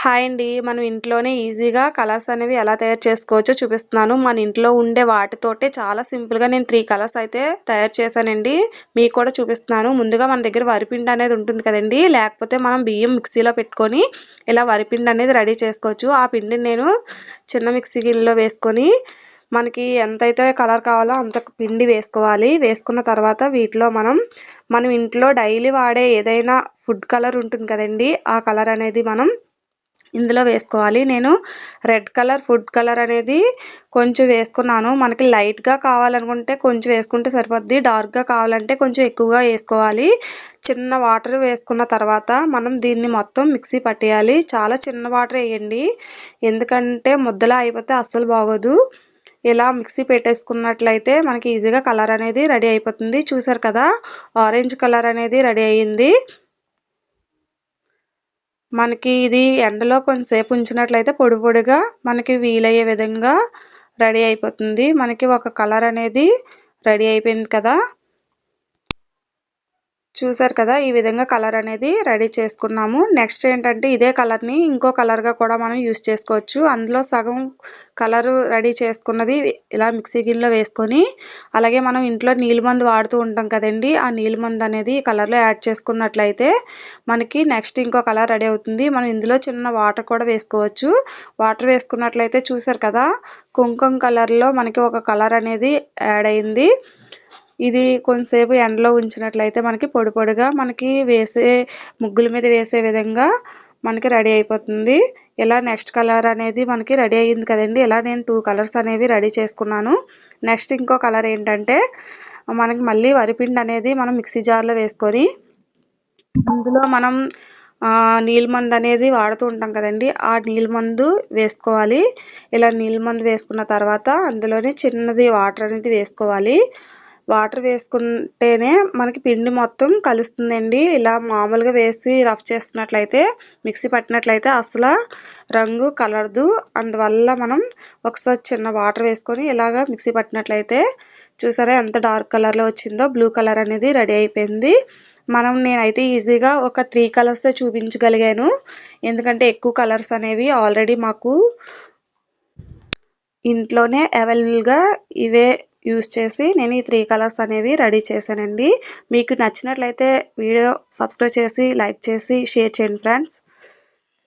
Hi అండి. మనం ఇంట్లోనే ఈజీగా కలర్స్ అనేవి ఎలా తయారు చేసుకోవచ్చో చూపిస్తున్నాను. మన ఇంట్లో ఉండే వాటితోటే చాలా సింపుల్‌గా నేను 3 కలర్స్ అయితే తయారు చేశానండి. మీకు కూడా చూపిస్తున్నాను. ముందుగా మన దగ్గర వరిపిండి అనేది ఉంటుంది కదండీ! లేకపోతే మనం బియ్యం మిక్సీలో పెట్టుకొని ఇలా వరిపిండి అనేది రెడీ చేసుకోవచ్చు. ఆ పిండిని నేను చిన్న మిక్సీ గిన్నెలో వేసుకొని మనకి ఎంతైతే కలర్ కావాలో అంత పిండి వేసుకోవాలి. వేసుకున్న తర్వాత వీటిలో మనం ఇంట్లో డైలీ వాడే ఏదైనా ఫుడ్ కలర్ ఉంటుంది కదండీ! ఆ కలర్ అనేది మనం ఇందులో వేసుకోవాలి. నేను రెడ్ కలర్ ఫుడ్ కలర్ అనేది కొంచెం వేసుకున్నాను. మనకి లైట్‌గా కావాలనుకుంటే కొంచెం వేసుకుంటే సరిపోద్ది. డార్క్‌గా కావాలంటే కొంచెం ఎక్కువగా వేసుకోవాలి. చిన్న వాటర్ వేసుకున్న తర్వాత మనం దీన్ని మొత్తం మిక్సీ పట్టేయాలి. చాలా చిన్న వాటర్ వేయండి. ఎందుకంటే ముద్దలా అయిపోతే అస్సలు బాగోదు. ఇలా మిక్సీ పెట్టేసుకున్నట్లయితే మనకి ఈజీగా కలర్ అనేది రెడీ అయిపోతుంది. చూసారు కదా! ఆరెంజ్ కలర్ అనేది రెడీ అయ్యింది. మనకి ఇది ఎండలో కొంచెంసేపు ఉంచినట్లయితే పొడి పొడిగా మనకి వీలయ్యే విధంగా రెడీ అయిపోతుంది. మనకి ఒక కలర్ అనేది రెడీ అయిపోయింది కదా! చూసారు కదా! ఈ విధంగా కలర్ అనేది రెడీ చేసుకున్నాము. నెక్స్ట్ ఏంటంటే ఇదే కలర్‌ని ఇంకో కలర్‌గా కూడా మనం యూజ్ చేసుకోవచ్చు. అందులో సగం కలరు రెడీ చేసుకున్నది ఇలా మిక్సీ గిన్నెలో వేసుకొని, అలాగే మనం ఇంట్లో నీలిమందు వాడుతూ ఉంటాం కదండీ! ఆ నీలిమందు అనేది ఈ కలర్‌లో యాడ్ చేసుకున్నట్లయితే మనకి నెక్స్ట్ ఇంకో కలర్ రెడీ అవుతుంది. మనం ఇందులో చిన్న వాటర్ కూడా వేసుకోవచ్చు. వాటర్ వేసుకున్నట్లయితే చూసారు కదా! కుంకుమ కలర్‌లో మనకి ఒక కలర్ అనేది యాడ్ అయింది. ఇది కొంతసేపు ఎండలో ఉంచినట్లయితే మనకి పొడి పొడిగా మనకి ముగ్గుల మీద వేసే విధంగా మనకి రెడీ అయిపోతుంది. ఇలా నెక్స్ట్ కలర్ అనేది మనకి రెడీ అయ్యింది కదండీ! ఇలా నేను 2 కలర్స్ అనేవి రెడీ చేసుకున్నాను. నెక్స్ట్ ఇంకో కలర్ ఏంటంటే మనకి మళ్ళీ వరిపిండి అనేది మనం మిక్సీ జార్‌లో వేసుకొని అందులో మనం నీలిమందు అనేది వాడుతూ ఉంటాం కదండీ! ఆ నీలిమందు వేసుకోవాలి. ఇలా నీలిమందు వేసుకున్న తర్వాత అందులోనే చిన్నది వాటర్ అనేది వేసుకోవాలి. వాటర్ వేసుకుంటేనే మనకి పిండి మొత్తం కలుస్తుందండి. ఇలా మామూలుగా వేసి రఫ్ చేస్తున్నట్లయితే మిక్సీ పట్టినట్లయితే అసలు రంగు కలరదు. అందువల్ల మనం ఒకసారి చిన్న వాటర్ వేసుకొని ఇలాగా మిక్సీ పట్టినట్లయితే చూసారా ఎంత డార్క్ కలర్‌లో వచ్చిందో బ్లూ కలర్ అనేది రెడీ అయిపోయింది. నేనైతే ఈజీగా ఒక 3 కలర్సే చూపించగలిగాను. ఎందుకంటే ఎక్కువ కలర్స్ అనేవి ఆల్రెడీ మాకు ఇంట్లోనే అవైలబుల్‌గా ఇవే యూజ్ చేసి నేను ఈ 3 కలర్స్ అనేవి రెడీ చేశానండి. మీకు నచ్చినట్లయితే వీడియో సబ్స్క్రైబ్ చేసి, లైక్ చేసి, షేర్ చేయండి ఫ్రెండ్స్.